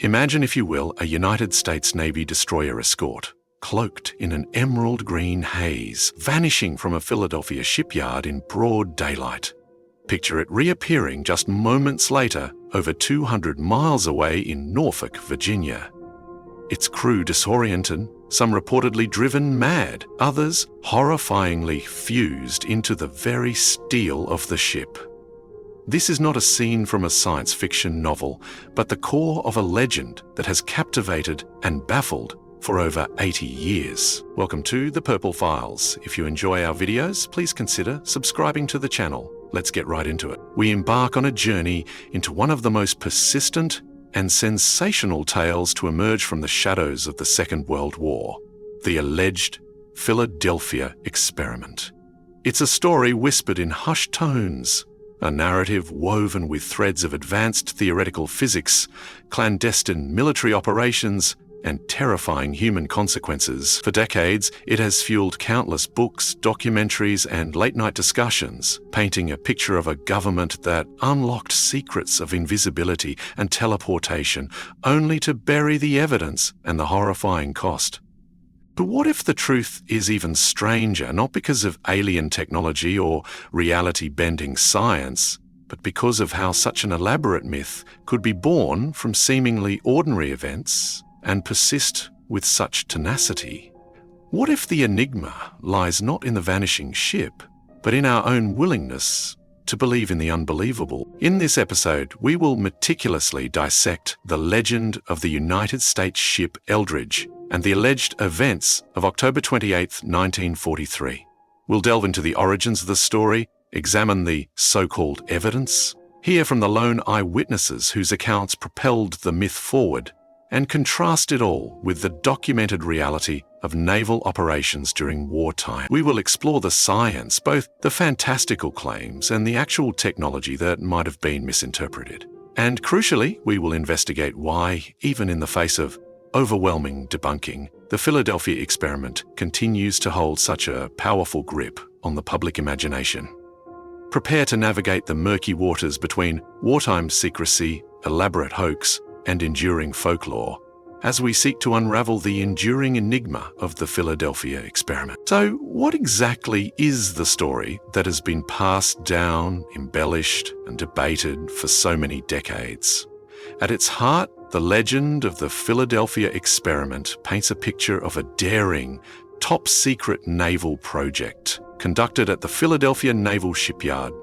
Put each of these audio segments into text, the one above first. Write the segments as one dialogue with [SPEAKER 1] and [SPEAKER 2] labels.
[SPEAKER 1] Imagine, if you will, a United States Navy destroyer escort, cloaked in an emerald green haze, vanishing from a Philadelphia shipyard in broad daylight. Picture it reappearing just moments later over 200 miles away in Norfolk, Virginia. Its crew disoriented, some reportedly driven mad, others horrifyingly fused into the very steel of the ship. This is not a scene from a science fiction novel, but the core of a legend that has captivated and baffled for over 80 years. Welcome to The Purple Files. If you enjoy our videos, please consider subscribing to the channel. Let's get right into it. We embark on a journey into one of the most persistent and sensational tales to emerge from the shadows of the Second World War, the alleged Philadelphia experiment. It's a story whispered in hushed tones, a narrative woven with threads of advanced theoretical physics, clandestine military operations, and terrifying human consequences. For decades, it has fueled countless books, documentaries, and late-night discussions, painting a picture of a government that unlocked secrets of invisibility and teleportation, only to bury the evidence and the horrifying cost. But what if the truth is even stranger, not because of alien technology or reality-bending science, but because of how such an elaborate myth could be born from seemingly ordinary events and persist with such tenacity? What if the enigma lies not in the vanishing ship, but in our own willingness to believe in the unbelievable? In this episode, we will meticulously dissect the legend of the United States ship Eldridge and the alleged events of October 28, 1943. We'll delve into the origins of the story, examine the so-called evidence, hear from the lone eyewitnesses whose accounts propelled the myth forward, and contrast it all with the documented reality of naval operations during wartime. We will explore the science, both the fantastical claims and the actual technology that might have been misinterpreted. And crucially, we will investigate why, even in the face of overwhelming debunking, the Philadelphia experiment continues to hold such a powerful grip on the public imagination. Prepare to navigate the murky waters between wartime secrecy, elaborate hoax, and enduring folklore, as we seek to unravel the enduring enigma of the Philadelphia experiment. So, what exactly is the story that has been passed down, embellished, and debated for so many decades? At its heart, the legend of the Philadelphia experiment paints a picture of a daring, top-secret naval project conducted at the Philadelphia Naval Shipyard,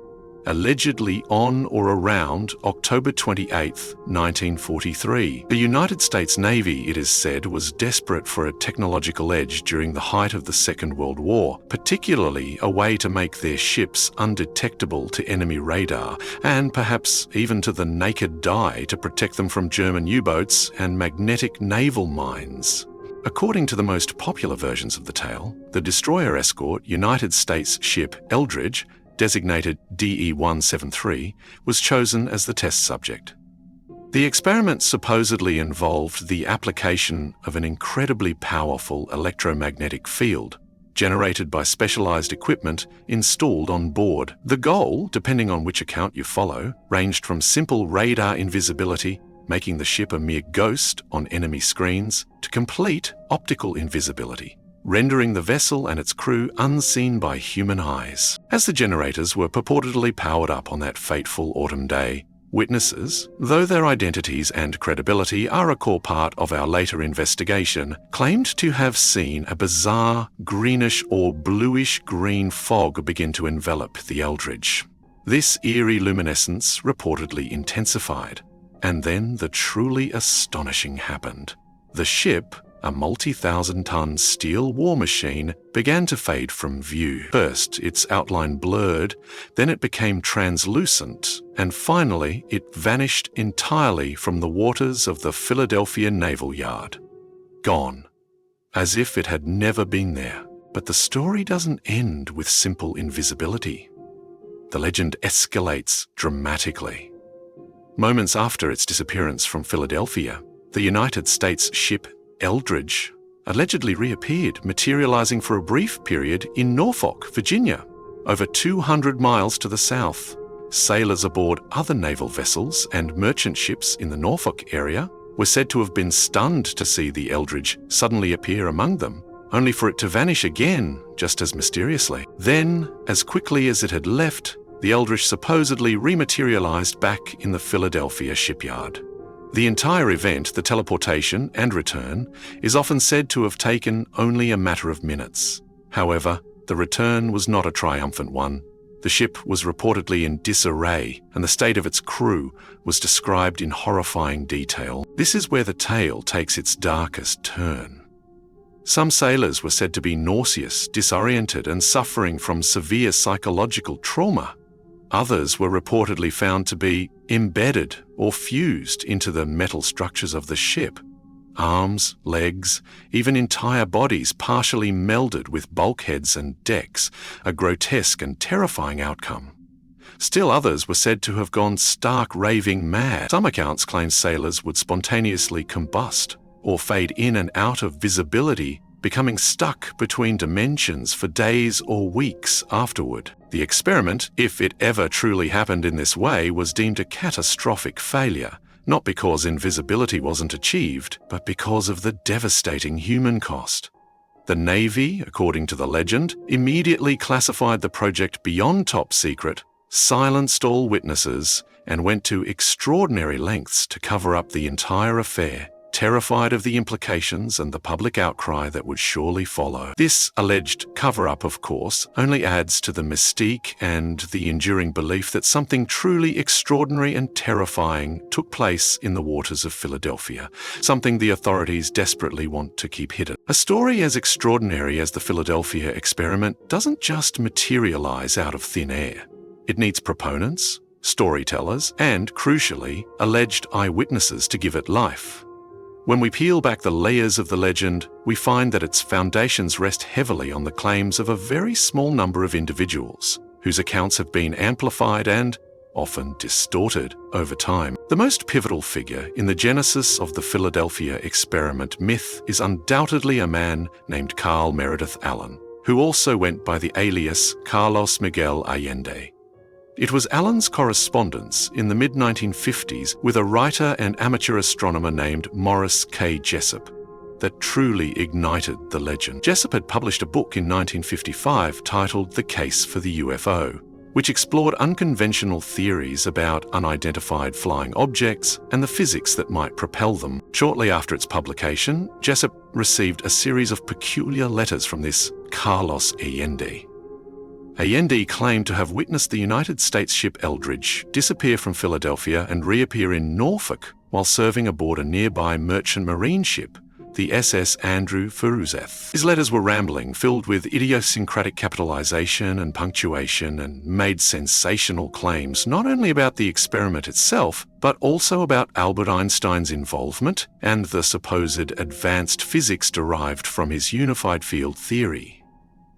[SPEAKER 1] allegedly on or around October 28, 1943. The United States Navy, it is said, was desperate for a technological edge during the height of the Second World War, particularly a way to make their ships undetectable to enemy radar, and perhaps even to the naked eye to protect them from German U-boats and magnetic naval mines. According to the most popular versions of the tale, the destroyer escort United States ship Eldridge, designated DE-173, was chosen as the test subject. The experiment supposedly involved the application of an incredibly powerful electromagnetic field, generated by specialized equipment installed on board. The goal, depending on which account you follow, ranged from simple radar invisibility, making the ship a mere ghost on enemy screens, to complete optical invisibility, rendering the vessel and its crew unseen by human eyes. As the generators were purportedly powered up on that fateful autumn day, witnesses, though their identities and credibility are a core part of our later investigation, claimed to have seen a bizarre greenish or bluish-green fog begin to envelop the Eldridge. This eerie luminescence reportedly intensified, and then the truly astonishing happened. The ship, a multi-thousand-ton steel war machine, began to fade from view. First, its outline blurred, then it became translucent, and finally it vanished entirely from the waters of the Philadelphia Naval Yard. Gone, as if it had never been there. But the story doesn't end with simple invisibility. The legend escalates dramatically. Moments after its disappearance from Philadelphia, the United States ship Eldridge allegedly reappeared, materializing for a brief period in Norfolk, Virginia, over 200 miles to the south. Sailors aboard other naval vessels and merchant ships in the Norfolk area were said to have been stunned to see the Eldridge suddenly appear among them, only for it to vanish again just as mysteriously. Then, as quickly as it had left, the Eldridge supposedly rematerialized back in the Philadelphia shipyard. The entire event, the teleportation and return, is often said to have taken only a matter of minutes. However, the return was not a triumphant one. The ship was reportedly in disarray, and the state of its crew was described in horrifying detail. This is where the tale takes its darkest turn. Some sailors were said to be nauseous, disoriented, and suffering from severe psychological trauma. Others were reportedly found to be embedded or fused into the metal structures of the ship. Arms, legs, even entire bodies partially melded with bulkheads and decks, a grotesque and terrifying outcome. Still others were said to have gone stark raving mad. Some accounts claim sailors would spontaneously combust or fade in and out of visibility, becoming stuck between dimensions for days or weeks afterward. The experiment, if it ever truly happened in this way, was deemed a catastrophic failure, not because invisibility wasn't achieved, but because of the devastating human cost. The Navy, according to the legend, immediately classified the project beyond top secret, silenced all witnesses, and went to extraordinary lengths to cover up the entire affair, terrified of the implications and the public outcry that would surely follow. This alleged cover-up, of course, only adds to the mystique and the enduring belief that something truly extraordinary and terrifying took place in the waters of Philadelphia, something the authorities desperately want to keep hidden. A story as extraordinary as the Philadelphia experiment doesn't just materialize out of thin air. It needs proponents, storytellers, and, crucially, alleged eyewitnesses to give it life. When we peel back the layers of the legend, we find that its foundations rest heavily on the claims of a very small number of individuals, whose accounts have been amplified and often distorted over time. The most pivotal figure in the genesis of the Philadelphia experiment myth is undoubtedly a man named Carl Meredith Allen, who also went by the alias Carlos Miguel Allende. It was Allen's correspondence in the mid-1950s with a writer and amateur astronomer named Morris K. Jessup that truly ignited the legend. Jessup had published a book in 1955 titled The Case for the UFO, which explored unconventional theories about unidentified flying objects and the physics that might propel them. Shortly after its publication, Jessup received a series of peculiar letters from this Carlos Allende. Allende claimed to have witnessed the United States ship Eldridge disappear from Philadelphia and reappear in Norfolk while serving aboard a nearby merchant marine ship, the SS Andrew Feruzeth. His letters were rambling, filled with idiosyncratic capitalization and punctuation, and made sensational claims not only about the experiment itself, but also about Albert Einstein's involvement and the supposed advanced physics derived from his unified field theory.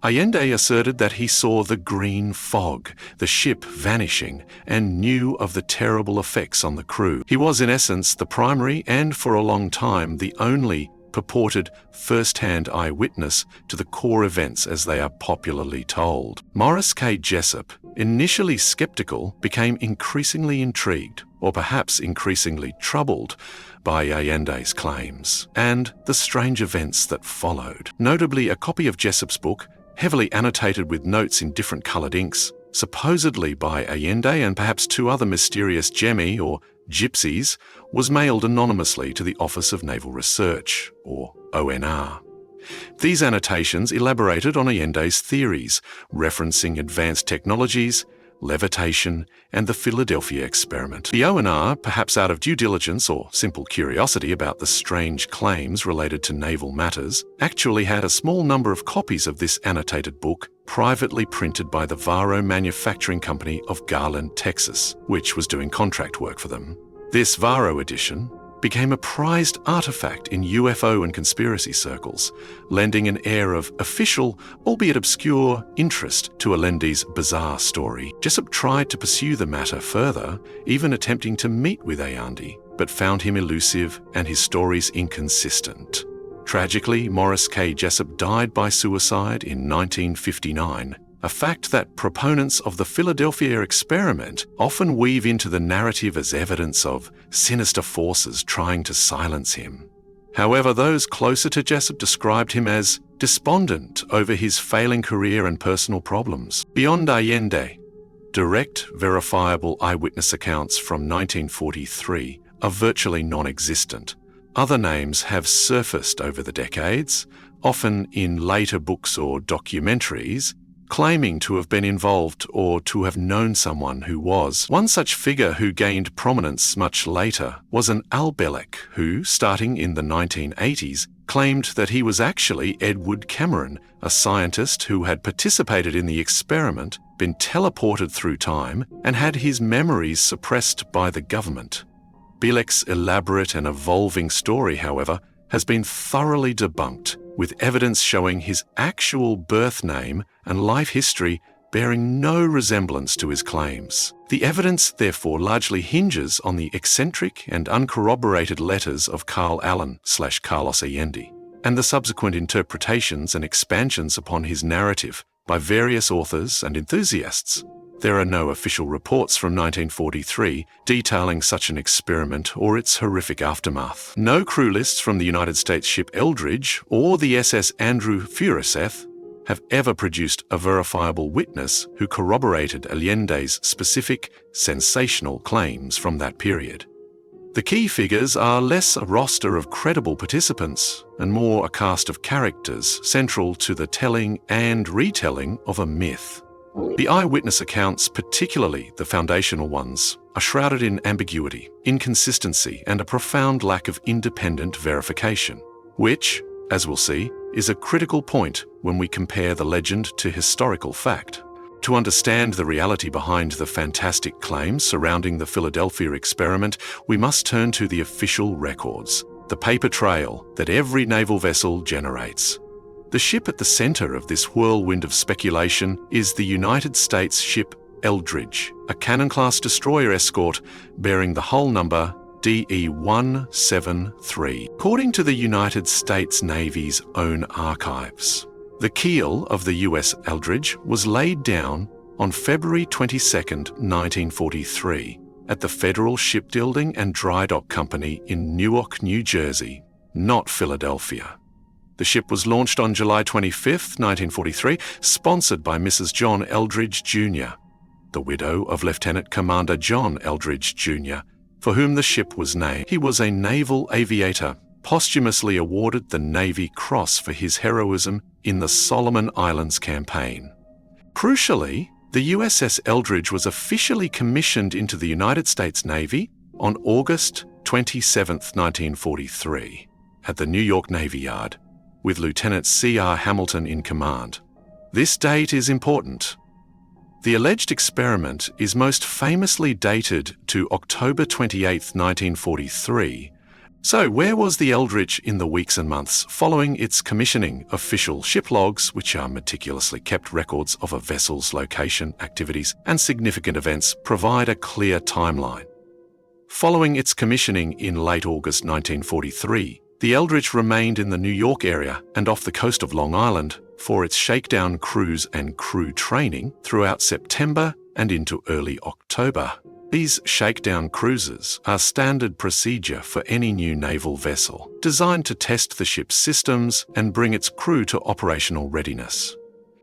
[SPEAKER 1] Allende asserted that he saw the green fog, the ship vanishing, and knew of the terrible effects on the crew. He was, in essence, the primary and, for a long time, the only purported first-hand eyewitness to the core events as they are popularly told. Morris K. Jessup, initially skeptical, became increasingly intrigued, or perhaps increasingly troubled, by Allende's claims, and the strange events that followed. Notably, a copy of Jessup's book, heavily annotated with notes in different coloured inks, supposedly by Allende and perhaps two other mysterious Gemmi or gypsies, was mailed anonymously to the Office of Naval Research, or ONR. These annotations elaborated on Allende's theories, referencing advanced technologies, levitation, and the Philadelphia experiment. The ONR, perhaps out of due diligence or simple curiosity about the strange claims related to naval matters, actually had a small number of copies of this annotated book privately printed by the Varro Manufacturing Company of Garland, Texas, which was doing contract work for them. This Varro edition became a prized artifact in UFO and conspiracy circles, lending an air of official, albeit obscure, interest to Allende's bizarre story. Jessup tried to pursue the matter further, even attempting to meet with Allende, but found him elusive and his stories inconsistent. Tragically, Morris K. Jessup died by suicide in 1959, a fact that proponents of the Philadelphia experiment often weave into the narrative as evidence of sinister forces trying to silence him. However, those closer to Jessup described him as despondent over his failing career and personal problems. Beyond Allende, direct, verifiable eyewitness accounts from 1943 are virtually non-existent. Other names have surfaced over the decades, often in later books or documentaries, claiming to have been involved or to have known someone who was. One such figure who gained prominence much later was an Albelek who, starting in the 1980s, claimed that he was actually Edward Cameron, a scientist who had participated in the experiment, been teleported through time, and had his memories suppressed by the government. Belek's elaborate and evolving story, however, has been thoroughly debunked, with evidence showing his actual birth name and life history bearing no resemblance to his claims. The evidence, therefore, largely hinges on the eccentric and uncorroborated letters of Carl Allen/Carlos Allende, and the subsequent interpretations and expansions upon his narrative by various authors and enthusiasts. There are no official reports from 1943 detailing such an experiment or its horrific aftermath. No crew lists from the United States ship Eldridge or the SS Andrew Furuseth have ever produced a verifiable witness who corroborated Allende's specific, sensational claims from that period. The key figures are less a roster of credible participants and more a cast of characters central to the telling and retelling of a myth. The eyewitness accounts, particularly the foundational ones, are shrouded in ambiguity, inconsistency, and a profound lack of independent verification, which, as we'll see, is a critical point when we compare the legend to historical fact. To understand the reality behind the fantastic claims surrounding the Philadelphia experiment, we must turn to the official records, the paper trail that every naval vessel generates. The ship at the center of this whirlwind of speculation is the United States ship Eldridge, a Cannon-class destroyer escort bearing the hull number DE-173. According to the United States Navy's own archives, the keel of the USS Eldridge was laid down on February 22, 1943, at the Federal Shipbuilding and Dry Dock Company in Newark, New Jersey, not Philadelphia. The ship was launched on July 25, 1943, sponsored by Mrs. John Eldridge, Jr., the widow of Lieutenant Commander John Eldridge, Jr., for whom the ship was named. He was a naval aviator, posthumously awarded the Navy Cross for his heroism in the Solomon Islands campaign. Crucially, the USS Eldridge was officially commissioned into the United States Navy on August 27, 1943, at the New York Navy Yard, with Lieutenant C.R. Hamilton in command. This date is important. The alleged experiment is most famously dated to October 28, 1943. So where was the Eldridge in the weeks and months following its commissioning? Official ship logs, which are meticulously kept records of a vessel's location, activities, and significant events, provide a clear timeline. Following its commissioning in late August 1943, the Eldridge remained in the New York area and off the coast of Long Island for its shakedown cruise and crew training throughout September and into early October. These shakedown cruises are standard procedure for any new naval vessel, designed to test the ship's systems and bring its crew to operational readiness.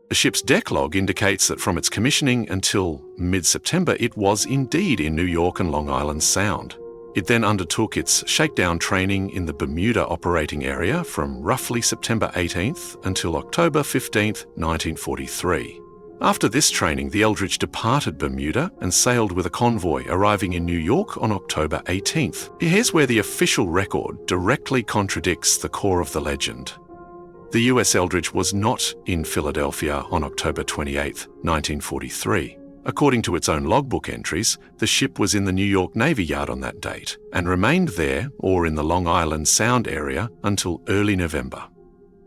[SPEAKER 1] The ship's deck log indicates that from its commissioning until mid-September, it was indeed in New York and Long Island Sound. It then undertook its shakedown training in the Bermuda operating area from roughly September 18th until October 15th, 1943. After this training, the Eldridge departed Bermuda and sailed with a convoy, arriving in New York on October 18th. Here's where the official record directly contradicts the core of the legend. The US Eldridge was not in Philadelphia on October 28, 1943. According to its own logbook entries, the ship was in the New York Navy Yard on that date and remained there or in the Long Island Sound area until early November.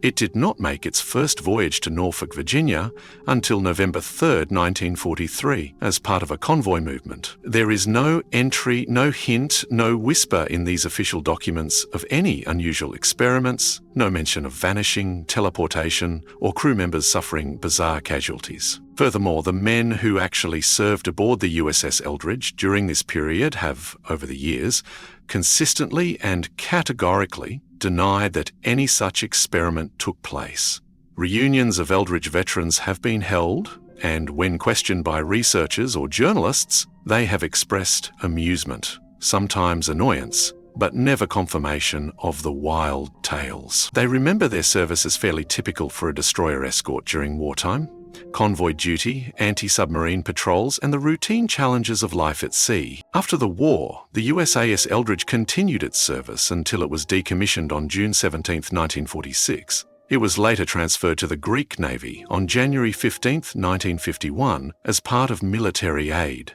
[SPEAKER 1] It did not make its first voyage to Norfolk, Virginia, until November 3, 1943, as part of a convoy movement. There is no entry, no hint, no whisper in these official documents of any unusual experiments, no mention of vanishing, teleportation, or crew members suffering bizarre casualties. Furthermore, the men who actually served aboard the USS Eldridge during this period have, over the years, consistently and categorically denied that any such experiment took place. Reunions of Eldridge veterans have been held, and when questioned by researchers or journalists, they have expressed amusement, sometimes annoyance, but never confirmation of the wild tales. They remember their service as fairly typical for a destroyer escort during wartime: convoy duty, anti-submarine patrols, and the routine challenges of life at sea. After the war, the USS Eldridge continued its service until it was decommissioned on June 17, 1946. It was later transferred to the Greek Navy on January 15, 1951, as part of military aid.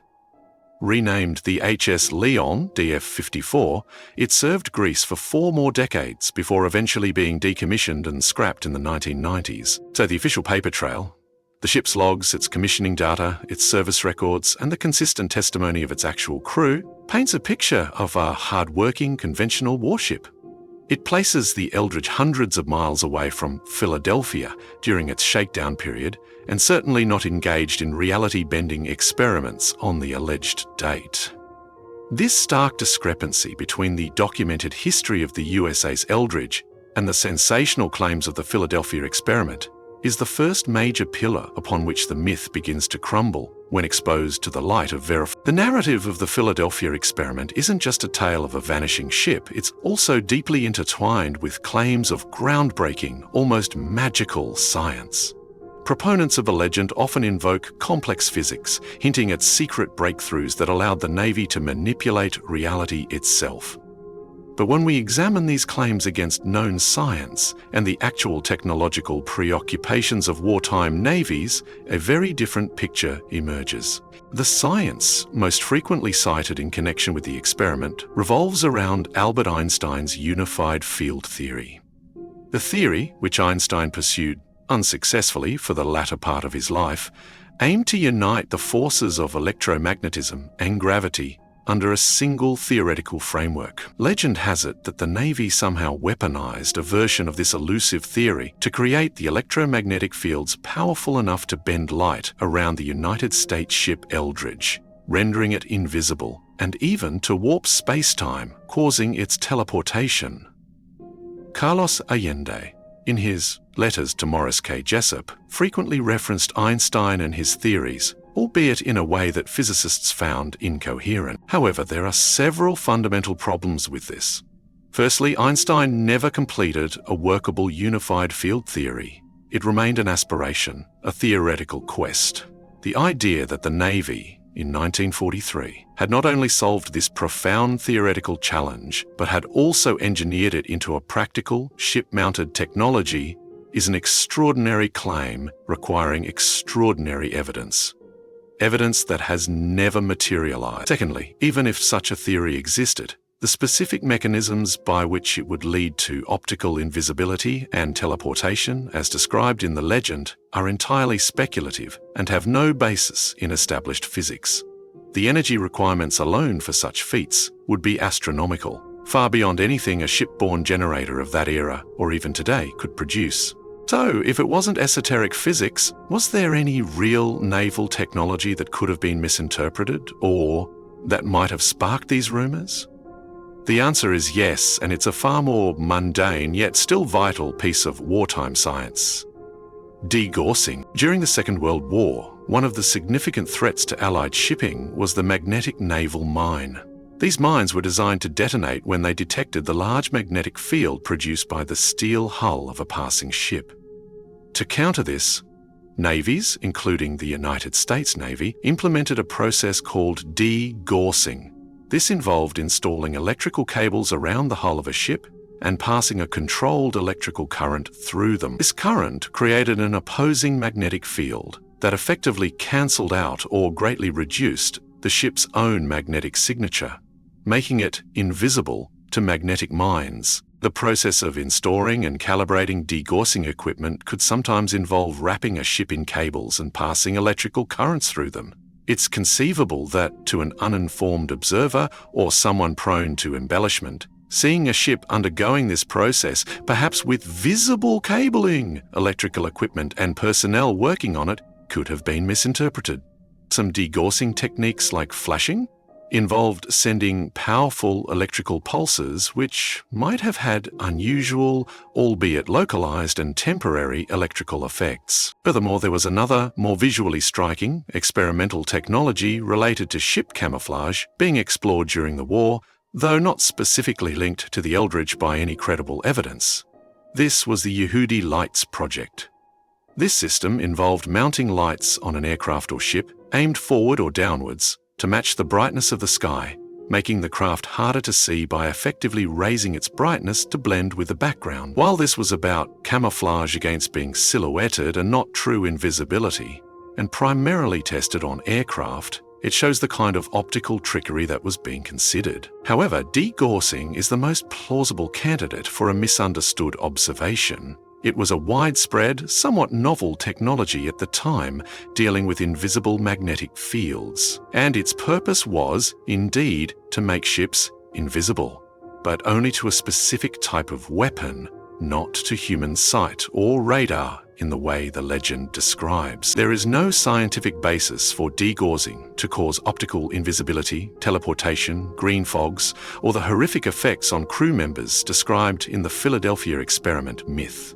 [SPEAKER 1] Renamed the HS Leon DF-54, it served Greece for 4 more decades before eventually being decommissioned and scrapped in the 1990s. So the official paper trail, the ship's logs, its commissioning data, its service records, and the consistent testimony of its actual crew paints a picture of a hard-working, conventional warship. It places the Eldridge hundreds of miles away from Philadelphia during its shakedown period, and certainly not engaged in reality-bending experiments on the alleged date. This stark discrepancy between the documented history of the USS Eldridge and the sensational claims of the Philadelphia experiment is the first major pillar upon which the myth begins to crumble when exposed to the light of verification. The narrative of the Philadelphia experiment isn't just a tale of a vanishing ship, it's also deeply intertwined with claims of groundbreaking, almost magical science. Proponents of the legend often invoke complex physics, hinting at secret breakthroughs that allowed the Navy to manipulate reality itself. But when we examine these claims against known science and the actual technological preoccupations of wartime navies, a very different picture emerges. The science most frequently cited in connection with the experiment revolves around Albert Einstein's unified field theory. The theory, which Einstein pursued unsuccessfully for the latter part of his life, aimed to unite the forces of electromagnetism and gravity under a single theoretical framework. Legend has it that the Navy somehow weaponized a version of this elusive theory to create the electromagnetic fields powerful enough to bend light around the United States ship Eldridge, rendering it invisible, and even to warp space-time, causing its teleportation. Carlos Allende, in his letters to Morris K. Jessup, frequently referenced Einstein and his theories, albeit in a way that physicists found incoherent. However, there are several fundamental problems with this. Firstly, Einstein never completed a workable unified field theory. It remained an aspiration, a theoretical quest. The idea that the Navy, in 1943, had not only solved this profound theoretical challenge, but had also engineered it into a practical, ship-mounted technology is an extraordinary claim requiring extraordinary evidence. Evidence that has never materialized. Secondly, even if such a theory existed, the specific mechanisms by which it would lead to optical invisibility and teleportation, as described in the legend, are entirely speculative and have no basis in established physics. The energy requirements alone for such feats would be astronomical, far beyond anything a shipborne generator of that era, or even today, could produce. So, if it wasn't esoteric physics, was there any real naval technology that could have been misinterpreted, or that might have sparked these rumors? The answer is yes, and it's a far more mundane yet still vital piece of wartime science. Degaussing. During the Second World War, one of the significant threats to Allied shipping was the magnetic naval mine. These mines were designed to detonate when they detected the large magnetic field produced by the steel hull of a passing ship. To counter this, navies, including the United States Navy, implemented a process called degaussing. This involved installing electrical cables around the hull of a ship and passing a controlled electrical current through them. This current created an opposing magnetic field that effectively cancelled out or greatly reduced the ship's own magnetic signature, making it invisible to magnetic mines. The process of installing and calibrating degaussing equipment could sometimes involve wrapping a ship in cables and passing electrical currents through them. It's conceivable that, to an uninformed observer or someone prone to embellishment, seeing a ship undergoing this process, perhaps with visible cabling, electrical equipment and personnel working on it, could have been misinterpreted. Some degaussing techniques like flashing involved sending powerful electrical pulses which might have had unusual, albeit localized and temporary electrical effects. Furthermore, there was another, more visually striking, experimental technology related to ship camouflage being explored during the war, though not specifically linked to the Eldridge by any credible evidence. This was the Yehudi Lights project. This system involved mounting lights on an aircraft or ship aimed forward or downwards to match the brightness of the sky, making the craft harder to see by effectively raising its brightness to blend with the background. While this was about camouflage against being silhouetted and not true invisibility, and primarily tested on aircraft, it shows the kind of optical trickery that was being considered. However, degaussing is the most plausible candidate for a misunderstood observation. It was a widespread, somewhat novel technology at the time, dealing with invisible magnetic fields. And its purpose was, indeed, to make ships invisible, but only to a specific type of weapon, not to human sight or radar in the way the legend describes. There is no scientific basis for degaussing to cause optical invisibility, teleportation, green fogs, or the horrific effects on crew members described in the Philadelphia experiment myth.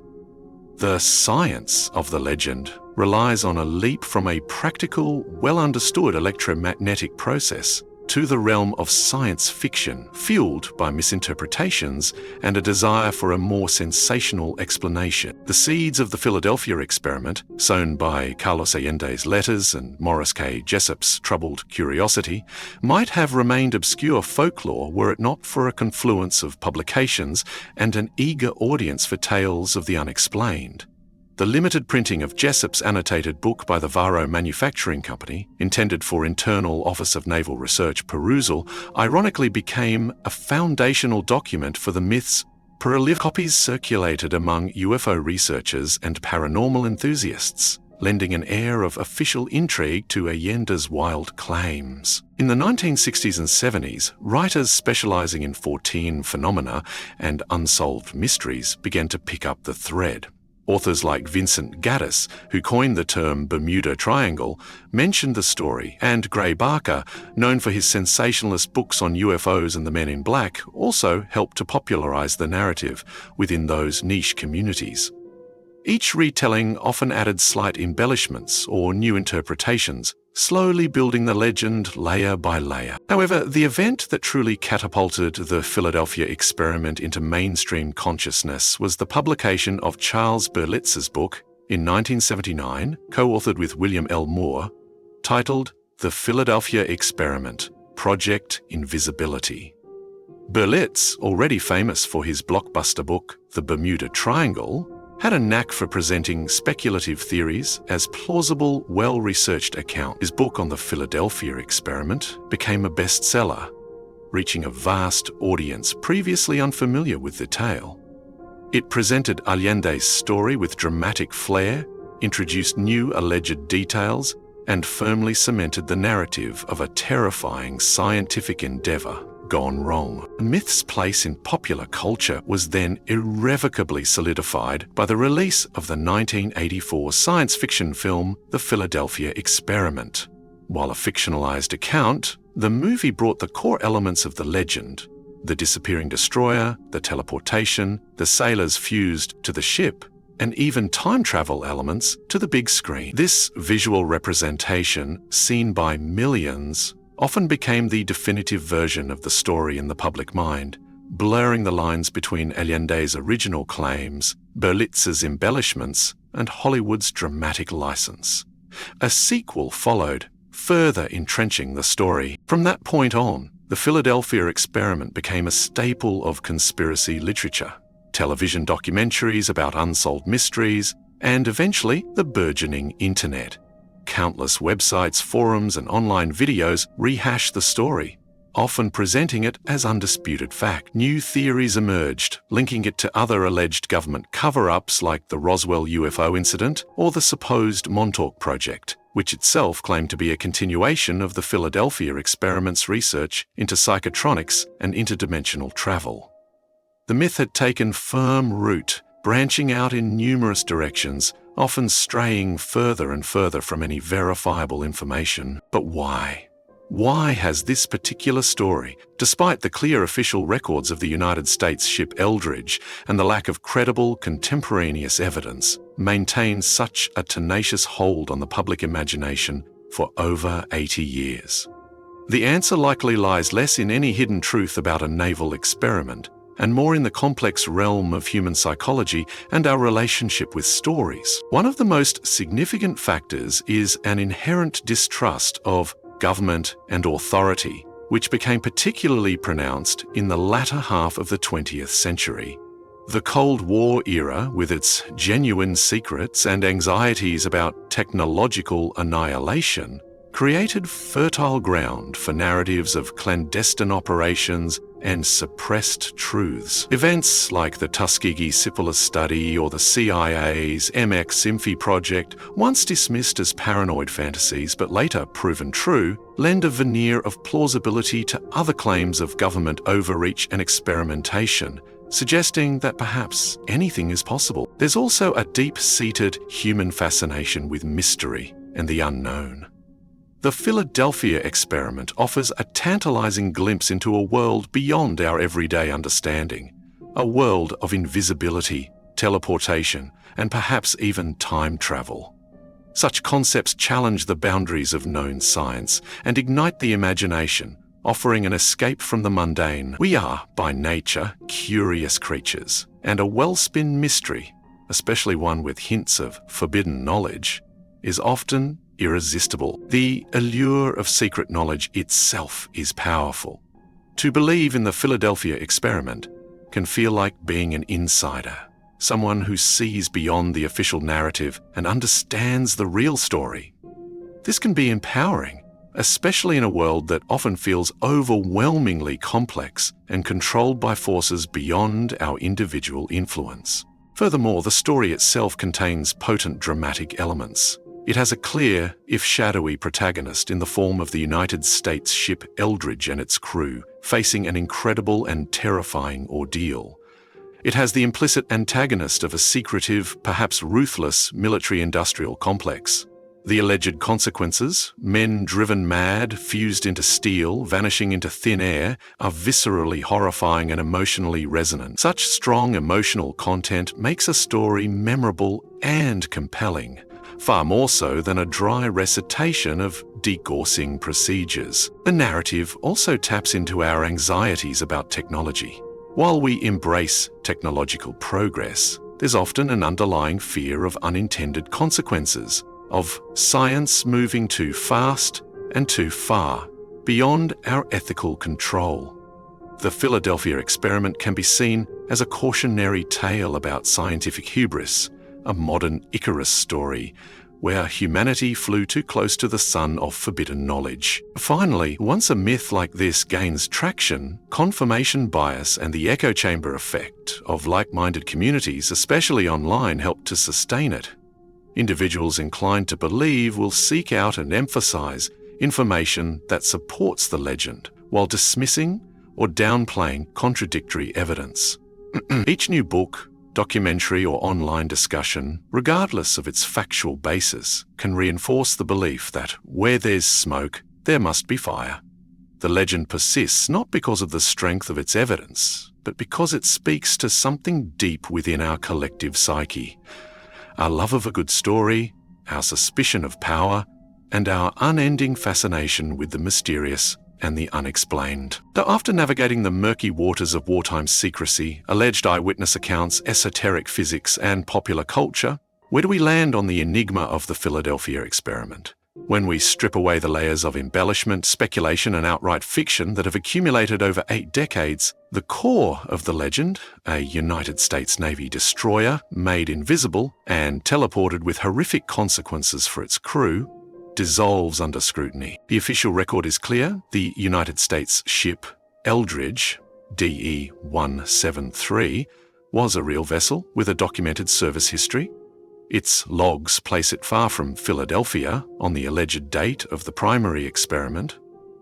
[SPEAKER 1] The science of the legend relies on a leap from a practical, well-understood electromagnetic process to the realm of science fiction, fueled by misinterpretations and a desire for a more sensational explanation. The seeds of the Philadelphia experiment, sown by Carlos Allende's letters and Morris K. Jessup's troubled curiosity, might have remained obscure folklore were it not for a confluence of publications and an eager audience for tales of the unexplained. The limited printing of Jessup's annotated book by the Varro Manufacturing Company, intended for internal Office of Naval Research perusal, ironically became a foundational document for the myth's prolific copies circulated among UFO researchers and paranormal enthusiasts, lending an air of official intrigue to Allende's wild claims. In the 1960s and 70s, writers specializing in 14 phenomena and unsolved mysteries began to pick up the thread. Authors like Vincent Gaddis, who coined the term Bermuda Triangle, mentioned the story, and Gray Barker, known for his sensationalist books on UFOs and the Men in Black, also helped to popularize the narrative within those niche communities. Each retelling often added slight embellishments or new interpretations, slowly building the legend layer by layer. However, the event that truly catapulted the Philadelphia experiment into mainstream consciousness was the publication of Charles Berlitz's book in 1979, co-authored with William L. Moore, titled The Philadelphia Experiment, Project Invisibility. Berlitz, already famous for his blockbuster book, The Bermuda Triangle, had a knack for presenting speculative theories as plausible, well-researched accounts. His book on the Philadelphia experiment became a bestseller, reaching a vast audience previously unfamiliar with the tale. It presented Allende's story with dramatic flair, introduced new alleged details, and firmly cemented the narrative of a terrifying scientific endeavor gone wrong. The myth's place in popular culture was then irrevocably solidified by the release of the 1984 science fiction film The Philadelphia Experiment. While a fictionalized account, the movie brought the core elements of the legend, the disappearing destroyer, the teleportation, the sailors fused to the ship, and even time travel elements to the big screen. This visual representation, seen by millions, often became the definitive version of the story in the public mind, blurring the lines between Allende's original claims, Berlitz's embellishments, and Hollywood's dramatic license. A sequel followed, further entrenching the story. From that point on, the Philadelphia experiment became a staple of conspiracy literature, television documentaries about unsolved mysteries, and eventually the burgeoning internet. Countless websites, forums, and online videos rehash the story, often presenting it as undisputed fact. New theories emerged, linking it to other alleged government cover-ups like the Roswell UFO incident or the supposed Montauk Project, which itself claimed to be a continuation of the Philadelphia experiment's research into psychotronics and interdimensional travel. The myth had taken firm root, branching out in numerous directions, often straying further and further from any verifiable information. But why? Why has this particular story, despite the clear official records of the United States ship Eldridge and the lack of credible, contemporaneous evidence, maintained such a tenacious hold on the public imagination for over 80 years? The answer likely lies less in any hidden truth about a naval experiment, and more in the complex realm of human psychology and our relationship with stories. One of the most significant factors is an inherent distrust of government and authority, which became particularly pronounced in the latter half of the 20th century. The Cold War era, with its genuine secrets and anxieties about technological annihilation, created fertile ground for narratives of clandestine operations and suppressed truths. Events like the Tuskegee syphilis study or the CIA's MX-Symphy project, once dismissed as paranoid fantasies but later proven true, lend a veneer of plausibility to other claims of government overreach and experimentation, suggesting that perhaps anything is possible. There's also a deep-seated human fascination with mystery and the unknown. The Philadelphia experiment offers a tantalizing glimpse into a world beyond our everyday understanding, a world of invisibility, teleportation, and perhaps even time travel. Such concepts challenge the boundaries of known science and ignite the imagination, offering an escape from the mundane. We are, by nature, curious creatures, and a well-spun mystery, especially one with hints of forbidden knowledge, is often irresistible. The allure of secret knowledge itself is powerful. To believe in the Philadelphia experiment can feel like being an insider, someone who sees beyond the official narrative and understands the real story. This can be empowering, especially in a world that often feels overwhelmingly complex and controlled by forces beyond our individual influence. Furthermore, the story itself contains potent dramatic elements. It has a clear, if shadowy, protagonist in the form of the United States ship Eldridge and its crew, facing an incredible and terrifying ordeal. It has the implicit antagonist of a secretive, perhaps ruthless, military-industrial complex. The alleged consequences, men driven mad, fused into steel, vanishing into thin air, are viscerally horrifying and emotionally resonant. Such strong emotional content makes a story memorable and compelling, far more so than a dry recitation of degaussing procedures. The narrative also taps into our anxieties about technology. While we embrace technological progress, there's often an underlying fear of unintended consequences, of science moving too fast and too far, beyond our ethical control. The Philadelphia experiment can be seen as a cautionary tale about scientific hubris, a modern Icarus story where humanity flew too close to the sun of forbidden knowledge. Finally, once a myth like this gains traction, confirmation bias and the echo chamber effect of like-minded communities, especially online, help to sustain it. Individuals inclined to believe will seek out and emphasize information that supports the legend, while dismissing or downplaying contradictory evidence. Each new book, documentary, or online discussion, regardless of its factual basis, can reinforce the belief that where there's smoke, there must be fire. The legend persists not because of the strength of its evidence, but because it speaks to something deep within our collective psyche. Our love of a good story, our suspicion of power, and our unending fascination with the mysterious and the unexplained. Now, after navigating the murky waters of wartime secrecy, alleged eyewitness accounts, esoteric physics, and popular culture, where do we land on the enigma of the Philadelphia experiment? When we strip away the layers of embellishment, speculation, and outright fiction that have accumulated over 8 decades, the core of the legend, a United States Navy destroyer made invisible and teleported with horrific consequences for its crew, dissolves under scrutiny. The official record is clear. The United States ship Eldridge, DE-173, was a real vessel with a documented service history. Its logs place it far from Philadelphia on the alleged date of the primary experiment,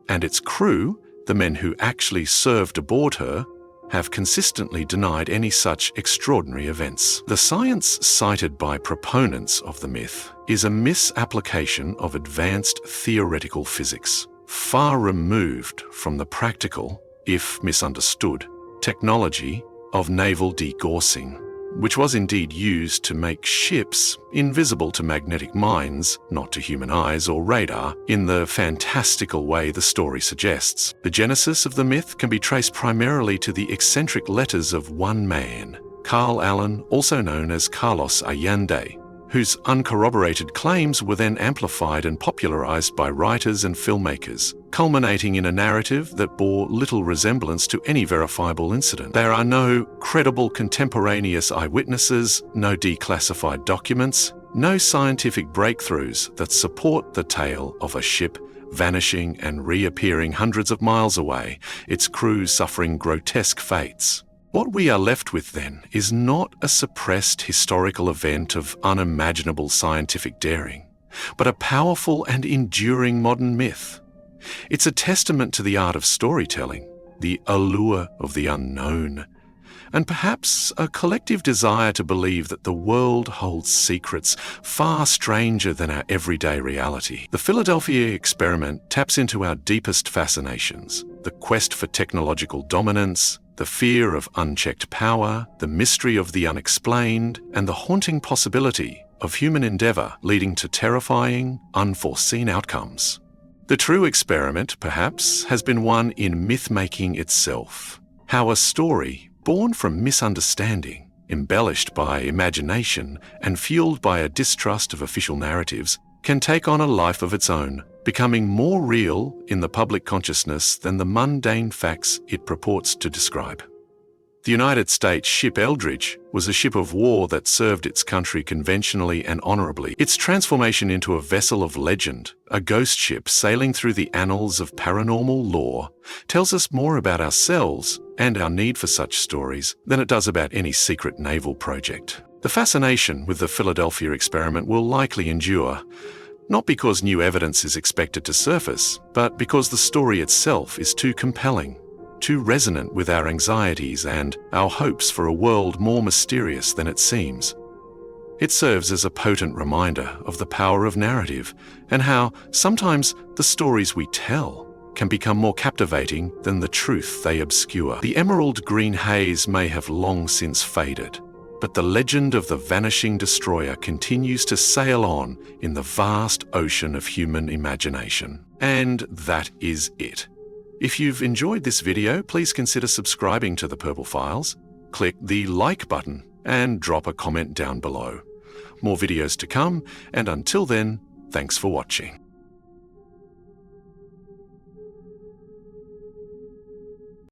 [SPEAKER 1] and its crew, the men who actually served aboard her, have consistently denied any such extraordinary events. The science cited by proponents of the myth is a misapplication of advanced theoretical physics, far removed from the practical, if misunderstood, technology of naval degaussing, which was indeed used to make ships invisible to magnetic mines, not to human eyes or radar, in the fantastical way the story suggests. The genesis of the myth can be traced primarily to the eccentric letters of one man, Carl Allen, also known as Carlos Allende, whose uncorroborated claims were then amplified and popularized by writers and filmmakers, culminating in a narrative that bore little resemblance to any verifiable incident. There are no credible contemporaneous eyewitnesses, no declassified documents, no scientific breakthroughs that support the tale of a ship vanishing and reappearing hundreds of miles away, its crew suffering grotesque fates. What we are left with then is not a suppressed historical event of unimaginable scientific daring, but a powerful and enduring modern myth. It's a testament to the art of storytelling, the allure of the unknown, and perhaps a collective desire to believe that the world holds secrets far stranger than our everyday reality. The Philadelphia experiment taps into our deepest fascinations: the quest for technological dominance, the fear of unchecked power, the mystery of the unexplained, and the haunting possibility of human endeavor leading to terrifying, unforeseen outcomes. The true experiment, perhaps, has been one in myth-making itself. How a story, born from misunderstanding, embellished by imagination, and fueled by a distrust of official narratives, can take on a life of its own, becoming more real in the public consciousness than the mundane facts it purports to describe. The United States ship Eldridge was a ship of war that served its country conventionally and honorably. Its transformation into a vessel of legend, a ghost ship sailing through the annals of paranormal lore, tells us more about ourselves and our need for such stories than it does about any secret naval project. The fascination with the Philadelphia experiment will likely endure, not because new evidence is expected to surface, but because the story itself is too compelling, too resonant with our anxieties and our hopes for a world more mysterious than it seems. It serves as a potent reminder of the power of narrative and how sometimes the stories we tell can become more captivating than the truth they obscure. The emerald green haze may have long since faded, but the legend of the vanishing destroyer continues to sail on in the vast ocean of human imagination. And that is it. If you've enjoyed this video, please consider subscribing to the Purple Files, click the like button, and drop a comment down below. More videos to come, and until then, thanks for watching.